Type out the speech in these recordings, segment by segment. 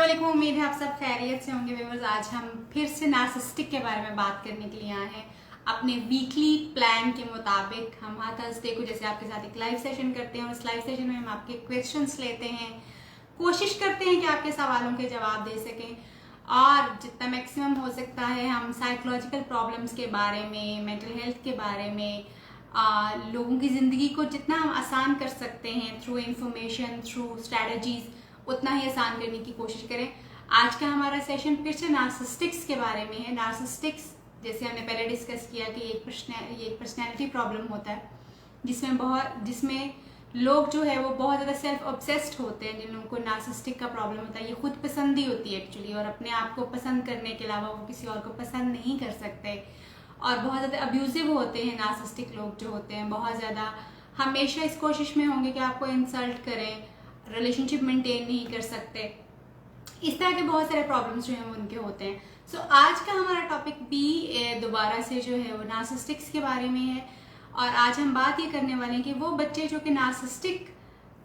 अस्सलामुअलैकुम, उम्मीद है आप सब खैरियत से होंगे व्यूअर्स। आज हम फिर से नार्सिसिस्टिक के बारे में बात करने के लिए आए हैं। अपने वीकली प्लान के मुताबिक हम हर थर्सडे को जैसे आपके साथ एक लाइव सेशन करते हैं और उस लाइव सेशन में हम आपके क्वेश्चंस लेते हैं, कोशिश करते हैं कि आपके सवालों के जवाब दे सकें और जितना मैक्सिमम हो सकता है हम साइकोलॉजिकल प्रॉब्लम्स के बारे में, मेंटल हेल्थ के बारे में, लोगों की ज़िंदगी को जितना हम आसान कर सकते हैं थ्रू इंफॉर्मेशन, थ्रू स्ट्रैटेजीज, उतना ही आसान करने की कोशिश करें। आज का हमारा सेशन फिर से नार्सिसिस्टिक्स के बारे में है। नार्सिसिस्टिक्स जैसे हमने पहले डिस्कस किया कि एक पर्सनैलिटी प्रॉब्लम होता है जिसमें लोग जो है वो बहुत ज़्यादा सेल्फ ऑब्सेस्ड होते हैं। जिन लोगों को नार्सिसिस्टिक का प्रॉब्लम होता है, ये खुद पसंदी होती है एक्चुअली, और अपने आप को पसंद करने के अलावा वो किसी और को पसंद नहीं कर सकते और बहुत ज़्यादा अब्यूजिव होते हैं। नार्सिसिस्टिक लोग जो होते हैं बहुत ज़्यादा हमेशा इस कोशिश में होंगे कि आपको इंसल्ट करें, रिलेशनशिप मेंटेन नहीं कर सकते, इस तरह के बहुत सारे प्रॉब्लम्स जो हैं वो उनके होते हैं। सो आज का हमारा टॉपिक भी दोबारा से जो है वो नार्सिसिस्टिक्स के बारे में है और आज हम बात ये करने वाले हैं कि वो बच्चे जो कि नार्सिसिस्टिक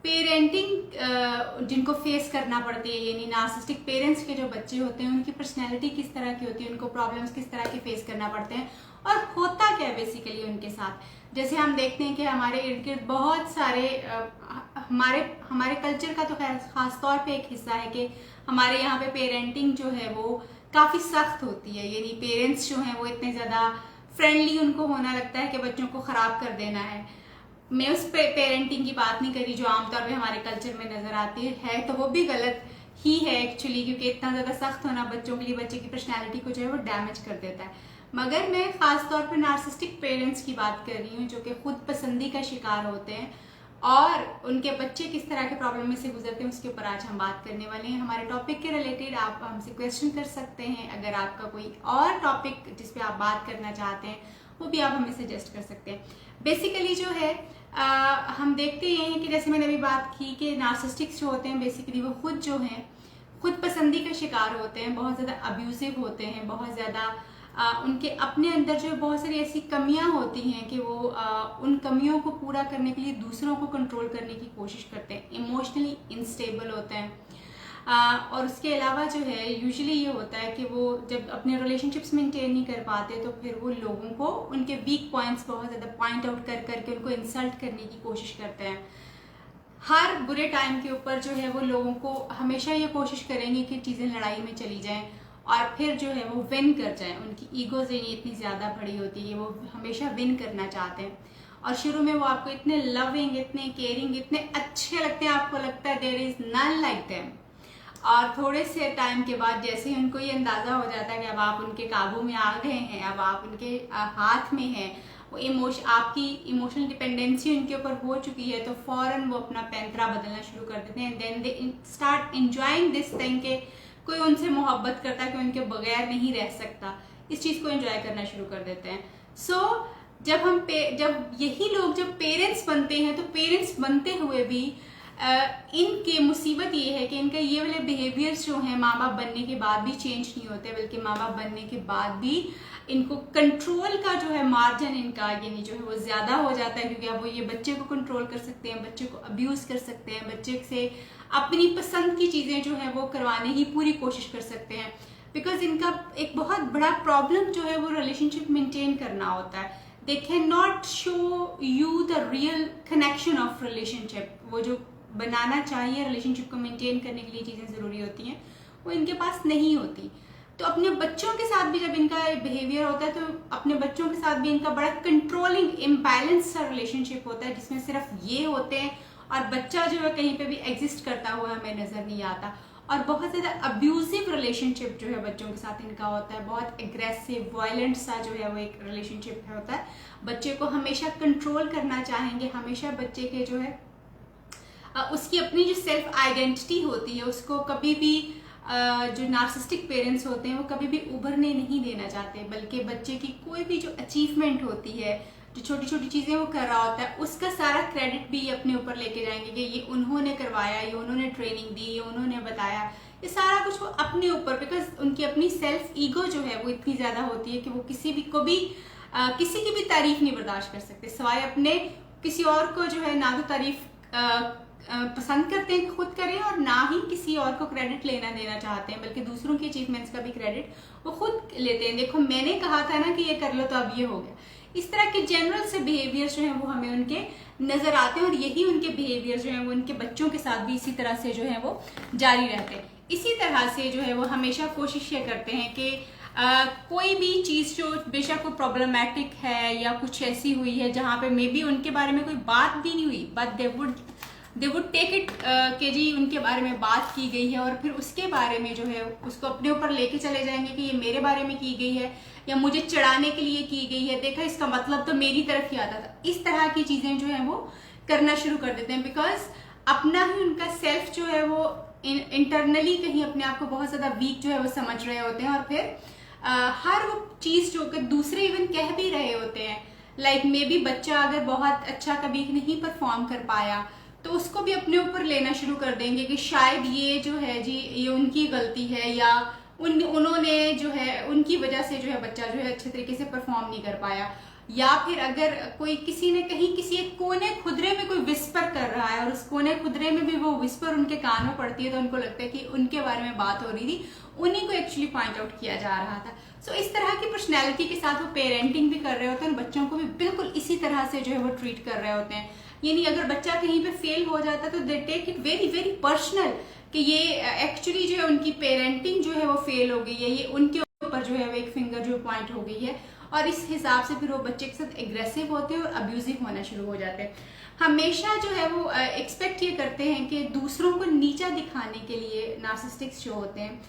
पेरेंटिंग जिनको फेस करना पड़ती है, यानी नार्सिसिस्टिक पेरेंट्स के जो बच्चे होते हैं उनकी पर्सनैलिटी किस तरह की होती है, उनको प्रॉब्लम्स किस तरह के फेस करना पड़ते हैं और होता क्या है बेसिकली उनके साथ। जैसे हम देखते हैं कि हमारे इर्द गिर्द बहुत सारे हमारे कल्चर का तो खैर खास तौर पे एक हिस्सा है कि हमारे यहाँ पे पेरेंटिंग जो है वो काफ़ी सख्त होती है, यानी पेरेंट्स जो हैं वो इतने ज़्यादा फ्रेंडली उनको होना लगता है कि बच्चों को ख़राब कर देना है। मैं उस पेरेंटिंग की बात नहीं करी जो आमतौर पे हमारे कल्चर में नज़र आती है, तो वो भी गलत ही है एक्चुअली, क्योंकि इतना ज़्यादा सख्त होना बच्चों के लिए बच्चे की पर्सनैलिटी को जो है वो डैमेज कर देता है। मगर मैं ख़ास तौर पर नार्सिसिस्टिक पेरेंट्स की बात कर रही हूँ जो कि खुद पसंदी का शिकार होते हैं और उनके बच्चे किस तरह के प्रॉब्लम में से गुजरते हैं, उसके ऊपर आज हम बात करने वाले हैं। हमारे टॉपिक के रिलेटेड आप हमसे क्वेश्चन कर सकते हैं। अगर आपका कोई और टॉपिक जिस पे आप बात करना चाहते हैं वो भी आप हमें सजेस्ट कर सकते हैं। बेसिकली जो है हम देखते हैं कि जैसे मैंने अभी बात की कि नार्सिसिस्टिक्स जो होते हैं बेसिकली वो खुद जो हैं खुद पसंदी का शिकार होते हैं, बहुत ज़्यादा अब्यूजिव होते हैं, बहुत ज़्यादा उनके अपने अंदर जो बहुत सारी ऐसी कमियां होती हैं कि वो उन कमियों को पूरा करने के लिए दूसरों को कंट्रोल करने की कोशिश करते हैं, इमोशनली इनस्टेबल होते हैं। और उसके अलावा जो है यूजुअली ये होता है कि वो जब अपने रिलेशनशिप्स मेंटेन नहीं कर पाते तो फिर वो लोगों को उनके वीक पॉइंट्स बहुत ज़्यादा पॉइंट आउट कर करके उनको इंसल्ट करने की कोशिश करते हैं। हर बुरे टाइम के ऊपर जो है वो लोगों को हमेशा ये कोशिश करेंगे कि चीज़ें लड़ाई में चली जाएं और फिर जो है वो विन कर जाएं। उनकी ईगोज़ इतनी ज़्यादा बड़ी होती है, वो हमेशा विन करना चाहते हैं और शुरू में वो आपको इतने लविंग, इतने केयरिंग, इतने अच्छे लगते हैं, आपको लगता है there is none like them. और थोड़े से टाइम के बाद जैसे ही उनको ये अंदाज़ा हो जाता है कि अब आप उनके काबू में आ गए हैं, अब आप उनके हाथ में हैं, वो आपकी इमोशनल डिपेंडेंसी उनके ऊपर हो चुकी है, तो फ़ौरन वो अपना पैंतरा बदलना शुरू कर देते हैं। Then they start enjoying this thing के कोई उनसे मोहब्बत करता है कि उनके बगैर नहीं रह सकता, इस चीज़ को एंजॉय करना शुरू कर देते हैं। सो जब यही लोग जब पेरेंट्स बनते हैं तो पेरेंट्स बनते हुए भी इनके मुसीबत ये है कि इनका ये वाले बिहेवियर्स जो हैं माँ बाप बनने के बाद भी चेंज नहीं होते, बल्कि माँ बाप बनने के बाद भी इनको कंट्रोल का जो है मार्जिन इनका यानी जो है वो ज़्यादा हो जाता है, क्योंकि अब वो ये बच्चे को कंट्रोल कर सकते हैं, बच्चे को अब्यूज़ कर सकते हैं, बच्चे से अपनी पसंद की चीज़ें जो है वो करवाने की पूरी कोशिश कर सकते हैं। बिकॉज इनका एक बहुत बड़ा प्रॉब्लम जो है वो रिलेशनशिप मेंटेन करना होता है। They can not show you the real connection of relationship. वो जो बनाना चाहिए रिलेशनशिप को मेंटेन करने के लिए चीज़ें ज़रूरी होती हैं वो इनके पास नहीं होती। तो अपने बच्चों के साथ भी जब इनका बिहेवियर होता है तो अपने बच्चों के साथ भी इनका बड़ा कंट्रोलिंग इम्बैलेंस सा रिलेशनशिप होता है, जिसमें सिर्फ ये होते हैं और बच्चा जो है कहीं पे भी एग्जिस्ट करता हुआ हमें नज़र नहीं आता। और बहुत ज़्यादा अब्यूजिव रिलेशनशिप जो है बच्चों के साथ इनका होता है, बहुत एग्रेसिव वायलेंट सा जो है वो एक रिलेशनशिप होता है। बच्चे को हमेशा कंट्रोल करना चाहेंगे, हमेशा बच्चे के जो है उसकी अपनी जो सेल्फ आइडेंटिटी होती है उसको कभी भी जो नार्सिसिस्टिक पेरेंट्स होते हैं वो कभी भी उभरने नहीं देना चाहते, बल्कि बच्चे की कोई भी जो अचीवमेंट होती है, जो छोटी छोटी चीज़ें वो कर रहा होता है, उसका सारा क्रेडिट भी अपने ऊपर लेके जाएंगे कि ये उन्होंने करवाया, ये उन्होंने ट्रेनिंग दी, ये उन्होंने बताया, ये सारा कुछ वो अपने ऊपर, बिकॉज उनकी अपनी सेल्फ ईगो जो है वो इतनी ज़्यादा होती है कि वो किसी की भी तारीफ नहीं बर्दाश्त कर सकते, सिवाय अपने किसी और को जो है ना तो तारीफ पसंद करते हैं कि खुद करें और ना ही किसी किसी और को क्रेडिट लेना देना चाहते हैं, बल्कि दूसरों के अचीवमेंट्स का भी क्रेडिट वो खुद लेते हैं। देखो मैंने कहा था ना कि ये कर लो तो अब ये हो गया। इस तरह के जनरल से बिहेवियर जो है वो हमें उनके नजर आते हैं, और यही उनके बिहेवियर जो है वो उनके बच्चों के साथ भी इसी तरह से जो है वो जारी रहते हैं। इसी तरह से जो है वो हमेशा कोशिश ये करते हैं कि कोई भी चीज जो बेशक कोई प्रॉब्लमैटिक है या कुछ ऐसी हुई है जहां पे मे बी उनके बारे में कोई बात भी नहीं हुई, but they would take it कि जी उनके बारे में बात की गई है, और फिर उसके बारे में जो है उसको अपने ऊपर लेके चले जाएंगे कि ये मेरे बारे में की गई है या मुझे चिढ़ाने के लिए की गई है, देखा इसका मतलब तो मेरी तरफ ही आता था। इस तरह की चीजें जो है वो करना शुरू कर देते हैं, बिकॉज अपना ही उनका सेल्फ जो है वो इंटरनली कहीं अपने आप को बहुत ज्यादा वीक जो है वो समझ रहे होते हैं, और फिर हर वो चीज जो कि दूसरे इवन कह भी रहे होते हैं, लाइक मे बी बच्चा अगर बहुत अच्छा कभी नहीं परफॉर्म कर पाया तो उसको भी अपने ऊपर लेना शुरू कर देंगे कि शायद ये जो है जी ये उनकी गलती है, या उन्होंने जो है उनकी वजह से जो है बच्चा जो है अच्छे तरीके से परफॉर्म नहीं कर पाया। या फिर अगर कोई किसी ने कहीं किसी एक कोने खुदरे में कोई विस्पर कर रहा है और उस कोने खुदरे में भी वो विस्पर उनके कान में पड़ती है, तो उनको लगता है कि उनके बारे में बात हो रही थी, उन्हीं को एक्चुअली पॉइंट आउट किया जा रहा था। सो इस तरह की पर्सनैलिटी के साथ वो पेरेंटिंग भी कर रहे होते हैं, बच्चों को भी बिल्कुल इसी तरह से जो है वो ट्रीट कर रहे होते हैं। यानी अगर बच्चा कहीं पे फेल हो जाता है तो they take it very very personal कि ये एक्चुअली जो है उनकी पेरेंटिंग जो है वो फेल हो गई है, ये उनके ऊपर जो है वो एक फिंगर जो पॉइंट हो गई है, और इस हिसाब से फिर वो बच्चे के साथ एग्रेसिव होते हैं और अब्यूजिव होना शुरू हो जाते हैं। हमेशा जो है वो एक्सपेक्ट ये करते हैं कि दूसरों को नीचा दिखाने के लिए नार्सिसिस्टिक्स जो होते हैं,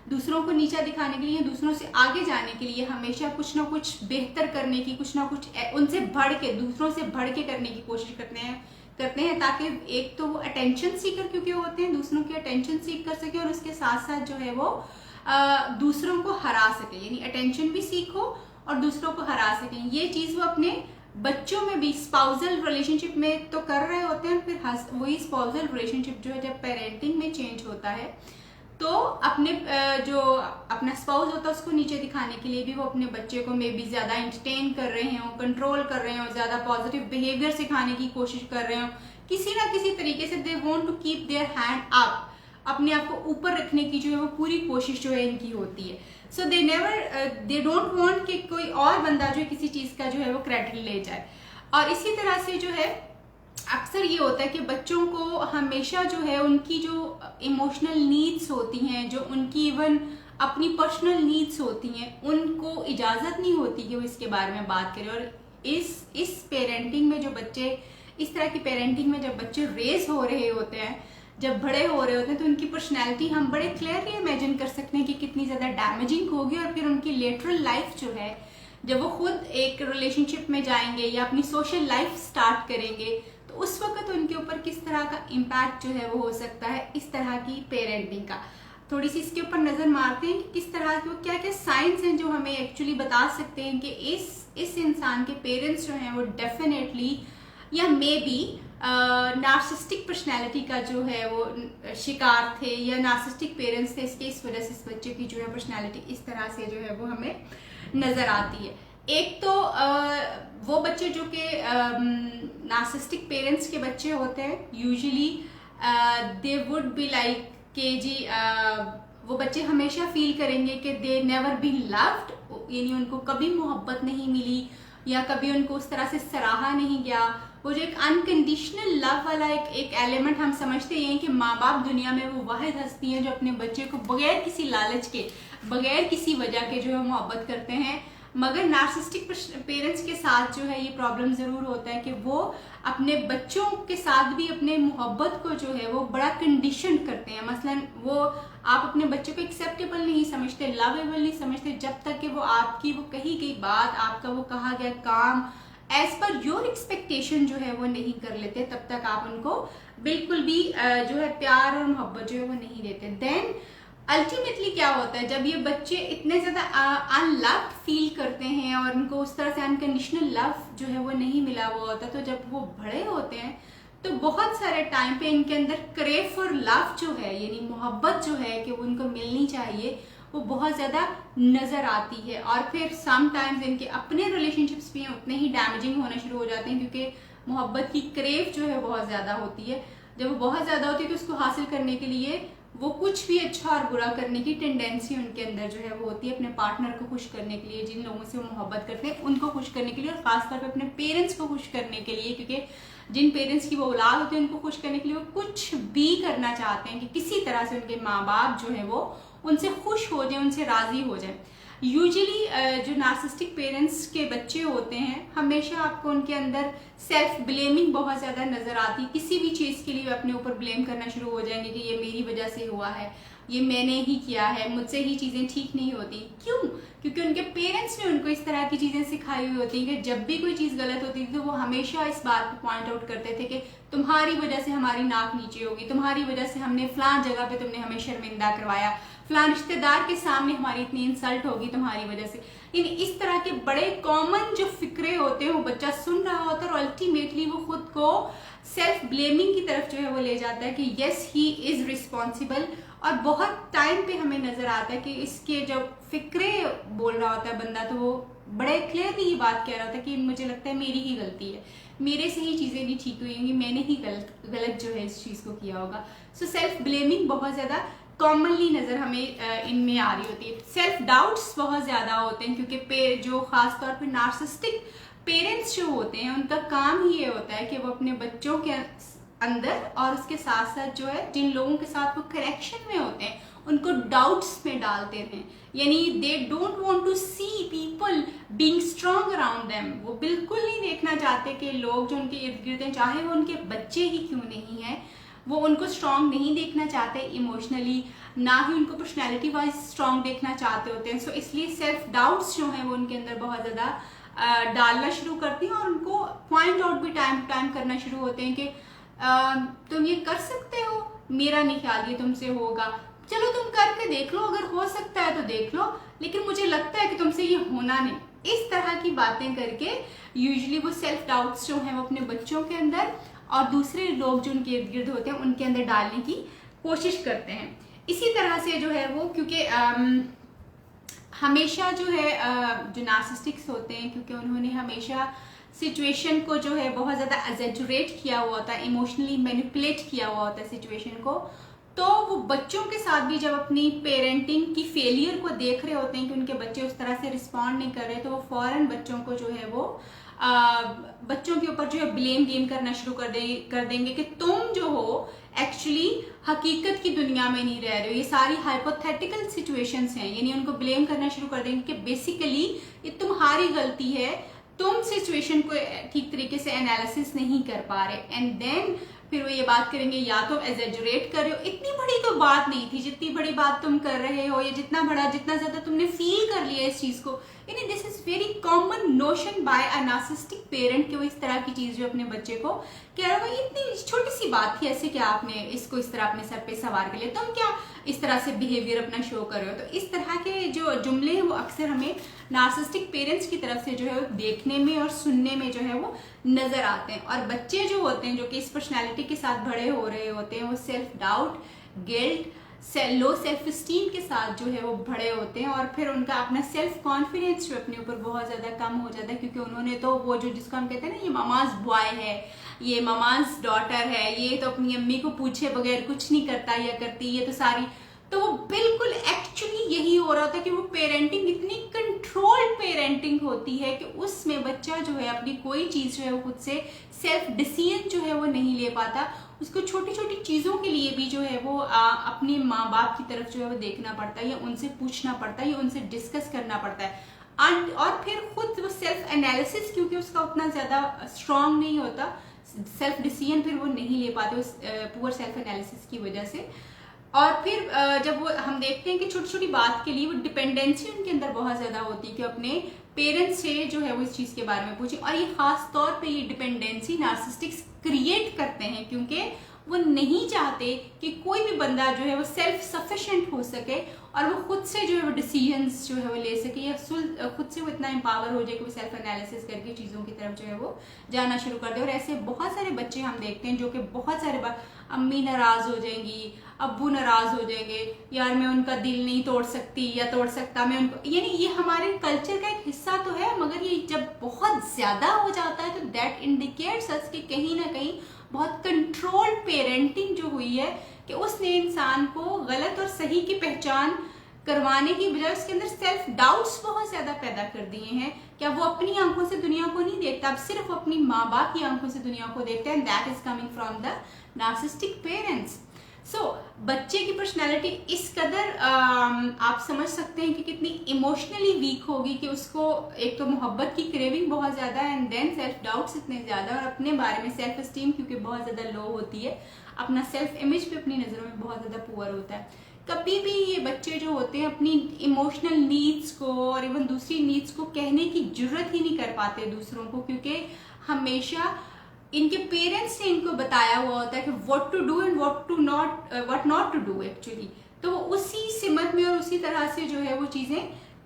दूसरों को नीचा दिखाने के लिए, दूसरों से आगे जाने के लिए हमेशा कुछ ना कुछ बेहतर करने की, कुछ ना कुछ उनसे बढ़ के, दूसरों से बढ़ के करने की कोशिश करते हैं ताकि एक तो वो अटेंशन सीकर क्योंकि होते हैं, दूसरों की अटेंशन सीख कर सके, और उसके साथ साथ जो है वो दूसरों को हरा सके, यानी अटेंशन भी सीखो और दूसरों को हरा सकें। ये चीज वो अपने बच्चों में भी स्पाउजल रिलेशनशिप में तो कर रहे होते हैं, फिर वही स्पाउजल रिलेशनशिप जो है जब पेरेंटिंग में चेंज होता है तो अपने जो अपना स्पाउस होता है उसको नीचे दिखाने के लिए भी वो अपने बच्चे को मे बी ज्यादा एंटरटेन कर रहे हो, कंट्रोल कर रहे हो, ज्यादा पॉजिटिव बिहेवियर सिखाने की कोशिश कर रहे हो, किसी ना किसी तरीके से they want to keep their hand up, अपने आप को ऊपर रखने की जो है वो पूरी कोशिश जो है इनकी होती है। सो दे डोंट वांट कि कोई और बंदा जो है किसी चीज का जो है वो क्रेडिट ले जाए। और इसी तरह से जो है अक्सर ये होता है कि बच्चों को हमेशा जो है उनकी जो इमोशनल नीड्स होती हैं, जो उनकी इवन अपनी पर्सनल नीड्स होती हैं, उनको इजाजत नहीं होती कि वो इसके बारे में बात करें। और इस पेरेंटिंग में जो बच्चे, इस तरह की पेरेंटिंग में जब बच्चे रेज हो रहे होते हैं, जब बड़े हो रहे होते हैं, तो उनकी पर्सनैलिटी हम बड़े क्लियरली इमेजिन कर सकते हैं कि कितनी ज्यादा डैमेजिंग होगी, और फिर उनकी लेटरल लाइफ जो है जब वो खुद एक रिलेशनशिप में जाएंगे या अपनी सोशल लाइफ स्टार्ट करेंगे, तो उस वक्त उनके ऊपर किस तरह का इम्पैक्ट जो है वो हो सकता है इस तरह की पेरेंटिंग का। थोड़ी सी इसके ऊपर नजर मारते हैं कि किस तरह के क्या क्या साइंस हैं जो हमें एक्चुअली बता सकते हैं कि इस इंसान के पेरेंट्स जो हैं वो डेफिनेटली या मे बी नार्सिस्टिक पर्सनैलिटी का जो है वो शिकार थे, या नार्सिस्टिक पेरेंट्स थे, इस वजह से इस बच्चे की जो है पर्सनैलिटी इस तरह से जो है वो हमें नजर आती है। एक तो वो बच्चे जो कि नार्सिस्टिक पेरेंट्स के बच्चे होते हैं, usually they would be like के जी वो बच्चे हमेशा फील करेंगे कि दे नेवर बी लव्ड, यानी उनको कभी मोहब्बत नहीं मिली या कभी उनको उस तरह से सराहा नहीं गया। वो जो एक अनकंडीशनल लव वाला एक एलिमेंट हम समझते हैं कि माँ बाप दुनिया में वो वाहिद हस्ती हैं जो अपने बच्चे को बगैर किसी लालच के, बगैर किसी वजह के जो है मोहब्बत करते हैं। मगर नार्सिस्टिक पेरेंट्स के साथ जो है ये प्रॉब्लम जरूर होता है कि वो अपने बच्चों के साथ भी अपने मोहब्बत को जो है वो बड़ा कंडीशन करते हैं। मसलन वो आप अपने बच्चे को एक्सेप्टेबल नहीं समझते, लवेबल नहीं समझते, जब तक कि वो आपकी वो कही गई बात, आपका वो कहा गया काम एज पर योर एक्सपेक्टेशन जो है वो नहीं कर लेते, तब तक आप उनको बिल्कुल भी जो है प्यार और मोहब्बत जो है वो नहीं देते। देन अल्टीमेटली क्या होता है, जब ये बच्चे इतने ज्यादा अनलव्ड फील करते हैं और उनको उस तरह से अनकंडीशनल लव जो है वो नहीं मिला हुआ होता, तो जब वो बड़े होते हैं तो बहुत सारे टाइम पे इनके अंदर क्रेव फॉर लव जो है, यानी मोहब्बत जो है कि वो उनको मिलनी चाहिए, वो बहुत ज्यादा नजर आती है। और फिर समटाइम्स इनके अपने रिलेशनशिप्स भी उतने ही डैमेजिंग होना शुरू हो जाते हैं, क्योंकि मोहब्बत की क्रेव जो है बहुत ज्यादा होती है। जब वो बहुत ज्यादा होती है तो उसको हासिल करने के लिए वो कुछ भी अच्छा और बुरा करने की टेंडेंसी उनके अंदर जो है वो होती है, अपने पार्टनर को खुश करने के लिए, जिन लोगों से वो मोहब्बत करते हैं उनको खुश करने के लिए, और खासतौर पे अपने पेरेंट्स को खुश करने के लिए, क्योंकि जिन पेरेंट्स की वो औलाद होती है उनको खुश करने के लिए वो कुछ भी करना चाहते हैं कि किसी तरह से उनके माँ बाप जो है वो उनसे खुश हो जाए, उनसे राजी हो जाए। यूजुअली जो नार्सिसिस्टिक पेरेंट्स के बच्चे होते हैं हमेशा आपको उनके अंदर सेल्फ ब्लेमिंग बहुत ज्यादा नजर आती है। किसी भी चीज के लिए अपने ऊपर ब्लेम करना शुरू हो जाएंगे कि ये मेरी वजह से हुआ है, ये मैंने ही किया है, मुझसे ही चीजें ठीक नहीं होती। क्यों? क्योंकि उनके पेरेंट्स ने उनको इस तरह की चीजें सिखाई हुई होती है कि जब भी कोई चीज गलत होती थी तो वो हमेशा इस बात को पॉइंट आउट करते थे कि तुम्हारी वजह से हमारी नाक नीचे होगी, तुम्हारी वजह से हमने फलां जगह पे तुमने हमें शर्मिंदा करवाया, फलां रिश्तेदार के सामने हमारी इतनी इंसल्ट होगी तुम्हारी वजह से। यानी इस तरह के बड़े कॉमन जो फिक्रे होते हैं वो बच्चा सुन रहा होता है और अल्टीमेटली वो खुद को सेल्फ ब्लेमिंग की तरफ जो है वो ले जाता है कि यस ही इज रिस्पॉन्सिबल। और बहुत टाइम पे हमें नजर आता है कि इसके जब फिक्रे बोल रहा होता है बंदा तो वो बड़े क्लियरली ये बात कह रहा होता है कि मुझे लगता है मेरी ही गलती है, मेरे से ही चीजें नहीं ठीक हुई होंगी, मैंने ही गलत जो है इस चीज को किया होगा। सो सेल्फ ब्लेमिंग बहुत ज्यादा कॉमनली नजर हमें इनमें आ रही होती है। सेल्फ डाउट्स बहुत ज्यादा होते हैं क्योंकि जो खासतौर पे नार्सिसिस्टिक पेरेंट्स जो होते हैं उनका काम ही ये होता है कि वो अपने बच्चों के अंदर और उसके साथ साथ जो है जिन लोगों के साथ वो कनेक्शन में होते हैं उनको डाउट्स में डालते हैं। यानी they don't want to see people being strong around them. वो बिल्कुल नहीं देखना चाहते कि लोग जो उनके इर्द गिर्द हैं, चाहे वो उनके बच्चे ही क्यों नहीं है, वो उनको स्ट्रांग नहीं देखना चाहते इमोशनली, ना ही उनको पर्सनैलिटी वाइज स्ट्रांग देखना चाहते होते हैं। सो इसलिए सेल्फ डाउट्स जो हैं वो उनके अंदर बहुत ज़्यादा डालना शुरू करती हैं और उनको पॉइंट आउट भी टाइम टू टाइम करना शुरू होते हैं कि तुम ये कर सकते हो, मेरा नहीं ख्याल ये तुमसे होगा, चलो तुम करके देख लो, अगर हो सकता है तो देख लो, लेकिन मुझे लगता है कि तुमसे ये होना नहीं। इस तरह की बातें करके यूजुअली वो सेल्फ डाउट्स जो हैं वो अपने बच्चों के अंदर और दूसरे लोग जो उनके इर्द गिर्द होते हैं उनके अंदर डालने की कोशिश करते हैं। इसी तरह से जो है वो क्योंकि हमेशा जो है जो नार्सिसिस्टिक्स होते हैं क्योंकि उन्होंने हमेशा सिचुएशन को जो है बहुत ज़्यादा एग्जैजरेट किया हुआ होता है, इमोशनली मैनिपुलेट किया हुआ होता है सिचुएशन को, तो वो बच्चों के साथ भी जब अपनी पेरेंटिंग की फेलियर को देख रहे होते हैं कि उनके बच्चे उस तरह से रिस्पॉन्ड नहीं कर रहे, तो वो फौरन बच्चों को जो है वो बच्चों के ऊपर जो है ब्लेम गेम करना शुरू कर देंगे कि तुम जो हो एक्चुअली हकीकत की दुनिया में नहीं रह रहे हो, ये सारी हाइपोथेटिकल सिचुएशंस हैं। यानी उनको ब्लेम करना शुरू कर देंगे कि बेसिकली ये तुम्हारी गलती है, तुम सिचुएशन को ठीक तरीके से एनालिसिस नहीं कर पा रहे। एंड देन फिर वो ये बात करेंगे या तो एग्जैजरेट कर रहे हो, इतनी बड़ी तो बात नहीं थी जितनी बड़ी बात तुम कर रहे हो, या जितना ज्यादा तुमने फील कर लिया इस चीज को। यानी this is very common notion by a narcissistic parent कि वो इस तरह की चीज जो अपने बच्चे को कह रहा है, इतनी छोटी सी बात थी, ऐसे क्या आपने इसको इस तरह अपने सर पे सवार कर लिया, तुम क्या इस तरह से बिहेवियर अपना शो कर रहे हो। तो इस तरह के जो जुमले हैं वो अक्सर हमें नार्सिसिस्टिक पेरेंट्स की तरफ से जो है देखने में और सुनने में जो है वो नजर आते हैं। और बच्चे जो होते हैं जो कि इस पर्सनैलिटी के साथ बड़े हो रहे होते हैं वो self doubt, guilt, low self esteem के साथ जो है वो बड़े होते हैं और फिर उनका अपना सेल्फ कॉन्फिडेंस जो अपने ऊपर बहुत ज्यादा कम हो जाता है क्योंकि उन्होंने तो वो जो जिसको हम कहते हैं ना ये ममाज बॉय है, ये ममाज डॉटर है, ये तो अपनी अम्मी को पूछे बगैर कुछ नहीं करता या करती, ये तो सारी, तो वो बिल्कुल एक्चुअली यही हो रहा होता है कि वो पेरेंटिंग इतनी कंट्रोल्ड पेरेंटिंग होती है कि उसमें बच्चा जो है अपनी कोई चीज जो है वो खुद से सेल्फ डिसीजन जो है वो नहीं ले पाता। उसको छोटी छोटी चीजों के लिए भी जो है वो अपने माँ बाप की तरफ जो है वो देखना पड़ता है या उनसे पूछना पड़ता है या उनसे डिस्कस करना पड़ता है। और फिर खुद वो सेल्फ एनालिसिस क्योंकि उसका उतना ज्यादा स्ट्रांग नहीं होता, सेल्फ डिसीजन फिर वो नहीं ले पाते उस पुअर सेल्फ एनालिसिस की वजह से। और फिर जब वो हम देखते हैं कि छोटी छोटी बात के लिए वो डिपेंडेंसी उनके अंदर बहुत ज्यादा होती है कि अपने पेरेंट्स से जो है वो इस चीज के बारे में पूछे। और ये खास तौर पे ये डिपेंडेंसी नार्सिसिस्टिक्स क्रिएट करते हैं क्योंकि वो नहीं चाहते कि कोई भी बंदा जो है वो सेल्फ सफिशिएंट हो सके और वो खुद से जो है वो डिसीजंस जो है वो ले सके या खुद से वो इतना एम्पावर हो जाए कि वो सेल्फ एनालिसिस करके चीज़ों की तरफ जो है वो जाना शुरू कर दे। और ऐसे बहुत सारे बच्चे हम देखते हैं जो कि बहुत सारे बार अम्मी नाराज हो जाएंगी, अब्बू नाराज हो जाएंगे, यार मैं उनका दिल नहीं तोड़ सकती या तोड़ सकता मैं उनको, यानी ये हमारे कल्चर का एक हिस्सा तो है मगर ये जब बहुत ज्यादा हो जाता है तो दैट इंडिकेट्स अस कि कहीं ना कहीं बहुत कंट्रोल्ड पेरेंटिंग जो हुई है कि उसने इंसान को गलत और सही की पहचान करवाने की बजाय उसके अंदर सेल्फ डाउट्स बहुत ज्यादा पैदा कर दिए हैं। क्या वो अपनी आंखों से दुनिया को नहीं देखता, अब सिर्फ अपनी माँ बाप की आंखों से दुनिया को देखते हैं। That is coming from the narcissistic parents. So बच्चे की पर्सनैलिटी इस कदर आप समझ सकते हैं कि कितनी इमोशनली वीक होगी कि उसको एक तो मोहब्बत की क्रेविंग बहुत ज्यादा है, एंड देन सेल्फ डाउट्स इतने ज्यादा, और अपने बारे में सेल्फ एस्टीम क्योंकि बहुत ज्यादा लो होती है, अपना सेल्फ इमेज भी अपनी नजरों में बहुत ज्यादा पुअर होता है। कभी भी ये बच्चे जो होते हैं अपनी इमोशनल नीड्स को और इवन दूसरी नीड्स को कहने की जरूरत ही नहीं कर पाते दूसरों को, क्योंकि हमेशा इनके पेरेंट्स ने इनको बताया हुआ होता है कि what to do and what not to do actually. तो वो उसी सिमत में और उसी तरह से जो है वो चीजें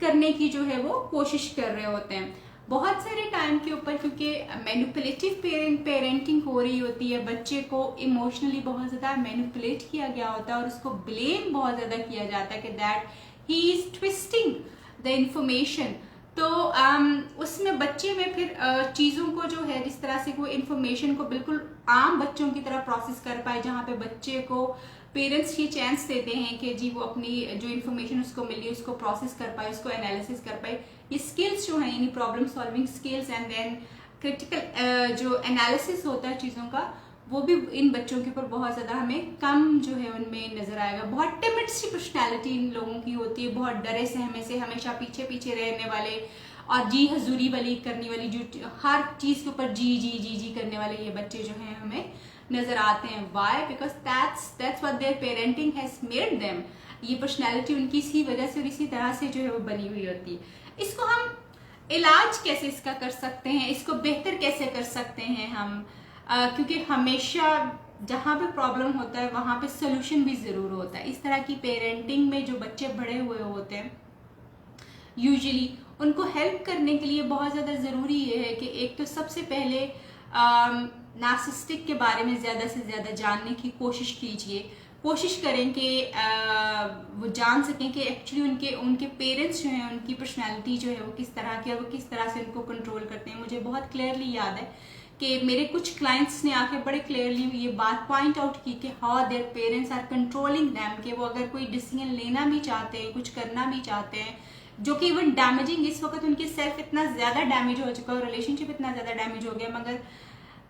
करने की जो है वो कोशिश कर रहे होते हैं। बहुत सारे टाइम के ऊपर क्योंकि मैनिपुलेटिव पेरेंटिंग हो रही होती है, बच्चे को इमोशनली बहुत ज्यादा मैनिपुलेट किया गया होता है और उसको ब्लेम बहुत ज्यादा किया जाता है कि that he is twisting the information. तो उसमें बच्चे में फिर चीज़ों को जो है जिस तरह से वो इन्फॉर्मेशन को बिल्कुल आम बच्चों की तरह प्रोसेस कर पाए, जहाँ पे बच्चे को पेरेंट्स ये चांस देते हैं कि जी वो अपनी जो इन्फॉर्मेशन उसको मिली उसको प्रोसेस कर पाए, उसको एनालिसिस कर पाए। ये स्किल्स जो हैं यानी problem solving skills and then critical जो एनालिसिस होता है चीज़ों का, वो भी इन बच्चों के ऊपर बहुत ज़्यादा हमें कम जो है उनमें नजर आएगा। बहुत टिमिड सी पर्सनैलिटी इन लोगों की होती है, बहुत डरे सहमे से हमेशा पीछे पीछे रहने वाले और जी हजूरी वाली करने वाली, जो हर चीज़ के ऊपर जी जी जी जी करने वाले ये बच्चे जो हैं हमें नजर आते हैं। Why? Because that's what their parenting has made them. ये पर्सनैलिटी उनकी इसी वजह से और इसी तरह से जो है वो बनी हुई होती है। इसको हम इलाज कैसे इसका कर सकते हैं, इसको बेहतर कैसे कर सकते हैं हम, क्योंकि हमेशा जहाँ पे प्रॉब्लम होता है वहाँ पे सोल्यूशन भी ज़रूर होता है। इस तरह की पेरेंटिंग में जो बच्चे बड़े हुए होते हैं यूजुअली उनको हेल्प करने के लिए बहुत ज़्यादा ज़रूरी ये है कि एक तो सबसे पहले नार्सिसिस्टिक के बारे में ज़्यादा से ज़्यादा जानने की कोशिश कीजिए। कोशिश करें कि वो जान सकें कि एक्चुअली उनके पेरेंट्स जो हैं उनकी पर्सनैलिटी जो है वो किस तरह की है, वो किस तरह से उनको कंट्रोल करते हैं। मुझे बहुत क्लियरली याद है कि मेरे कुछ क्लाइंट्स ने आके बड़े क्लियरली ये बात पॉइंट आउट की कि how their parents are controlling them, कि वो अगर कोई डिसीजन लेना भी चाहते हैं, कुछ करना भी चाहते हैं जो कि इवन डैमेजिंग, इस वक्त उनकी सेल्फ इतना ज़्यादा डैमेज हो चुका है, रिलेशनशिप इतना ज़्यादा डैमेज हो गया, मगर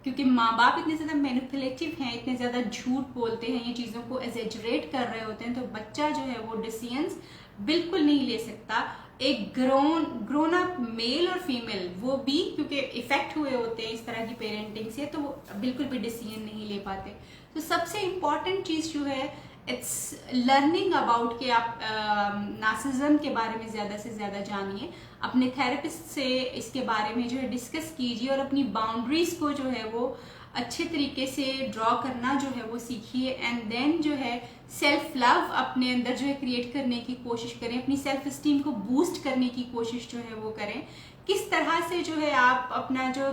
क्योंकि माँ बाप इतने ज़्यादा मैनिपुलेटिव हैं, इतने ज़्यादा झूठ बोलते हैं, ये चीज़ों को एग्जैजरेट कर रहे होते हैं, तो बच्चा जो है वो डिसीजंस बिल्कुल नहीं ले सकता। एक ग्रोन अप मेल और फीमेल वो भी क्योंकि इफेक्ट हुए होते हैं इस तरह की पेरेंटिंग से, तो वो बिल्कुल भी डिसीजन नहीं ले पाते। तो सबसे इम्पॉर्टेंट चीज़ जो है इट्स लर्निंग अबाउट कि आप नार्सिसिज्म के बारे में ज़्यादा से ज़्यादा जानिए, अपने थेरेपिस्ट से इसके बारे में जो है डिस्कस कीजिए और अपनी बाउंड्रीज को जो है वो अच्छे तरीके से ड्रॉ करना जो है वो सीखिए। एंड देन जो है सेल्फ लव अपने अंदर जो है क्रिएट करने की कोशिश करें, अपनी सेल्फ स्टीम को बूस्ट करने की कोशिश जो है वो करें। किस तरह से जो है आप अपना जो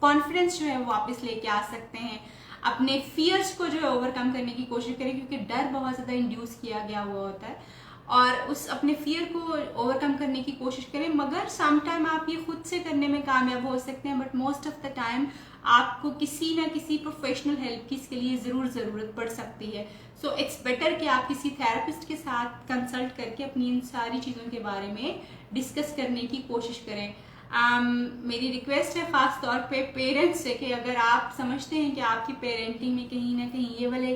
कॉन्फिडेंस जो है वो वापस लेके आ सकते हैं, अपने फियर्स को जो है ओवरकम करने की कोशिश करें, क्योंकि डर बहुत ज़्यादा इंड्यूस किया गया हुआ होता है, और उस अपने फियर को ओवरकम करने की कोशिश करें। मगर सम टाइम आप ये खुद से करने में कामयाब हो सकते हैं, but most of the time आपको किसी ना किसी प्रोफेशनल हेल्प की इसके लिए ज़रूरत पड़ सकती है। सो इट्स बेटर कि आप किसी थेरेपिस्ट के साथ कंसल्ट करके अपनी इन सारी चीज़ों के बारे में डिस्कस करने की कोशिश करें। मेरी रिक्वेस्ट है ख़ास तौर पे पेरेंट्स से कि अगर आप समझते हैं कि आपकी पेरेंटिंग में कहीं ना कहीं ये वाले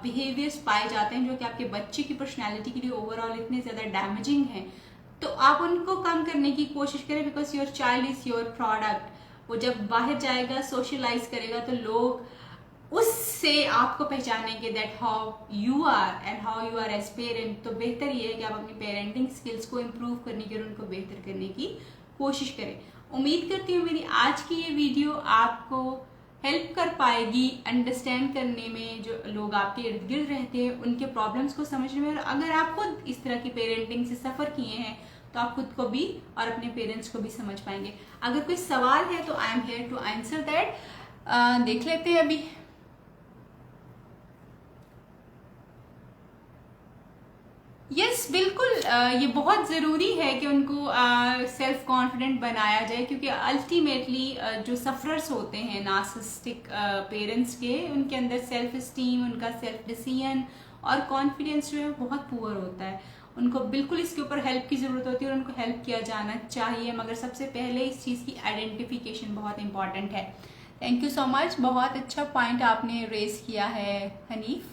बिहेवियर्स पाए जाते हैं जो कि आपके बच्चे की पर्सनैलिटी के लिए ओवरऑल इतने ज़्यादा डैमेजिंग हैं, तो आप उनको कम करने की कोशिश करें, because your child is your product. वो जब बाहर जाएगा, सोशलाइज करेगा, तो लोग उससे आपको पहचानेंगे that how you are and how you are as parent. तो बेहतर ये है कि आप अपनी पेरेंटिंग स्किल्स को इम्प्रूव करने की और उनको बेहतर करने की कोशिश करें। उम्मीद करती हूँ मेरी आज की ये वीडियो आपको हेल्प कर पाएगी अंडरस्टैंड करने में, जो लोग आपके इर्द गिर्द रहते हैं उनके प्रॉब्लम्स को समझने में। और अगर आप खुद इस तरह की पेरेंटिंग से सफ़र किए हैं तो आप खुद को भी और अपने पेरेंट्स को भी समझ पाएंगे। अगर कोई सवाल है तो I am here to answer that. देख लेते हैं अभी। यस बिल्कुल, ये बहुत ज़रूरी है कि उनको सेल्फ कॉन्फिडेंट बनाया जाए, क्योंकि अल्टीमेटली जो सफ़रर्स होते हैं नार्सिसिस्टिक पेरेंट्स के, उनके अंदर सेल्फ इस्टीम, उनका सेल्फ डिसीजन और कॉन्फिडेंस जो है बहुत पुअर होता है। उनको बिल्कुल इसके ऊपर हेल्प की ज़रूरत होती है और उनको हेल्प किया जाना चाहिए, मगर सबसे पहले इस चीज़ की आइडेंटिफिकेशन बहुत इंपॉर्टेंट है। थैंक यू सो मच, बहुत अच्छा पॉइंट आपने रेज किया है हनीफ।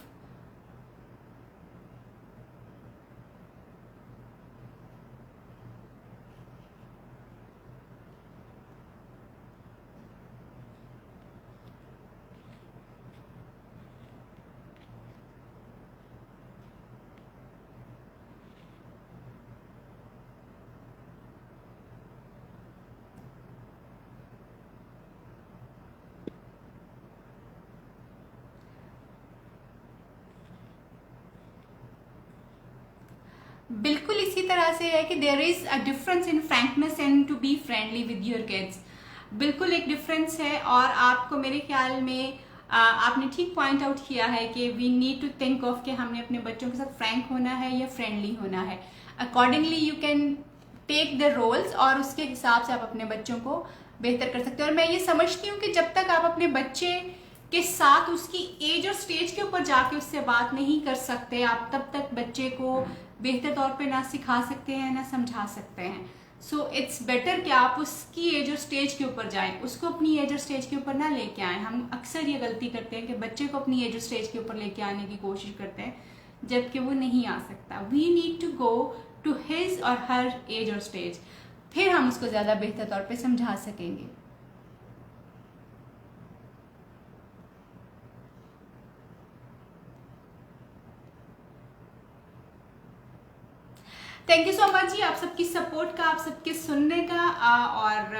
बिल्कुल इसी तरह से है कि there is a difference in frankness and to be friendly with your kids. बिल्कुल एक डिफरेंस है, और आपको मेरे ख्याल में आपने ठीक पॉइंट आउट किया है कि we need to think of कि हमने अपने बच्चों के साथ फ्रैंक होना है या फ्रेंडली होना है। Accordingly you can take the roles और उसके हिसाब से आप अपने बच्चों को बेहतर कर सकते हो। और मैं ये समझती हूँ कि जब तक आप अपने बच्चे के साथ उसकी एज और स्टेज के ऊपर जाके उससे बात नहीं कर सकते, आप तब तक बच्चे को बेहतर तौर पे ना सिखा सकते हैं ना समझा सकते हैं। सो इट्स बेटर कि आप उसकी एज और स्टेज के ऊपर जाएं, उसको अपनी एज और स्टेज के ऊपर ना लेके आएं। हम अक्सर ये गलती करते हैं कि बच्चे को अपनी एज और स्टेज के ऊपर लेके आने की कोशिश करते हैं, जबकि वो नहीं आ सकता। We need to go to his or her as और स्टेज, फिर हम उसको ज़्यादा बेहतर तौर पे समझा सकेंगे। थैंक यू सो मच जी, आप सबकी सपोर्ट का, आप सबके सुनने का और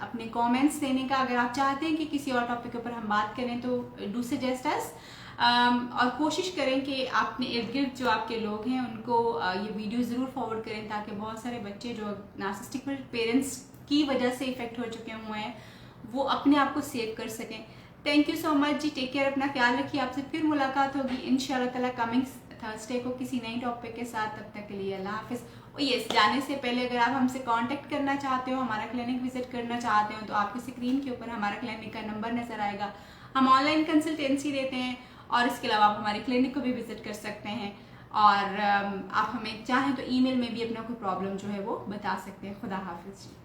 अपने कमेंट्स देने का। अगर आप चाहते हैं कि किसी और टॉपिक के ऊपर हम बात करें तो डू सजेस्ट अस, और कोशिश करें कि अपने इर्द गिर्द जो आपके लोग हैं उनको ये वीडियो ज़रूर फॉरवर्ड करें, ताकि बहुत सारे बच्चे जो नार्सिसिस्टिक पेरेंट्स की वजह से इफेक्ट हो चुके हुए हैं वो अपने आप को सेव कर सकें। थैंक यू सो मच जी, टेक केयर, अपना ख्याल रखिए। आपसे फिर मुलाकात होगी इंशाल्लाह ताला कमिंग थर्सडे को किसी नई टॉपिक के साथ। तब तक के लिए अल्लाह हाफिज़। और यस, जाने से पहले अगर आप हमसे कांटेक्ट करना चाहते हो, हमारा क्लिनिक विजिट करना चाहते हो, तो आपकी स्क्रीन के ऊपर हमारा क्लिनिक का नंबर नज़र आएगा। हम ऑनलाइन कंसल्टेंसी देते हैं, और इसके अलावा आप हमारे क्लिनिक को भी विजिट कर सकते हैं। और आप हमें चाहें तो ईमेल में भी अपना कोई प्रॉब्लम जो है वो बता सकते हैं। खुदा हाफिज़ जी।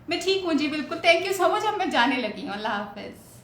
मैं ठीक हूँ जी, बिल्कुल, थैंक यू सो मच। अब मैं जाने लगी हूँ, अल्लाह हाफिज़।